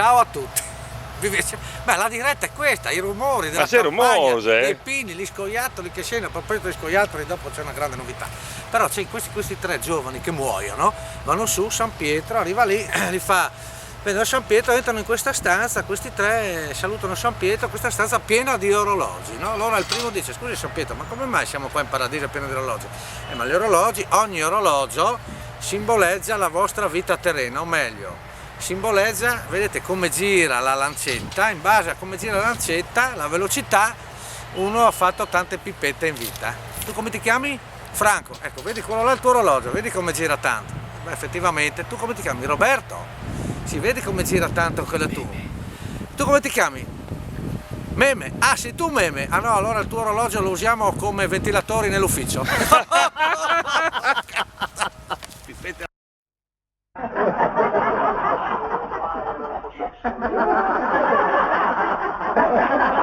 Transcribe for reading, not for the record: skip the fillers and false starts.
ciao a tutti. Beh, la diretta è questa, i rumori della sei campagna, rumorosa, i pini, gli scoiattoli che scendono. A proposito di scoiattoli, dopo c'è una grande novità. Però c'è questi tre giovani che muoiono, vanno su San Pietro, arriva lì, li fa, vedono San Pietro, entrano in questa stanza, questi tre salutano San Pietro, questa stanza piena di orologi, no? Allora il primo dice: scusi San Pietro, ma come mai siamo qua in paradiso pieno di orologi? Ma gli orologi, ogni orologio simboleggia la vostra vita terrena, o meglio, simboleggia, vedete come gira la lancetta, in base a come gira la lancetta, la velocità, uno ha fatto tante pipette in vita. Tu come ti chiami? Franco. Ecco, vedi quello là è il tuo orologio, vedi come gira tanto. Beh, effettivamente, tu come ti chiami? Roberto. Si vede come gira tanto quello tu. Tu come ti chiami? Meme. Ah, sei tu Meme. Ah no, allora il tuo orologio lo usiamo come ventilatori nell'ufficio. Pipette. Ha ha ha ha!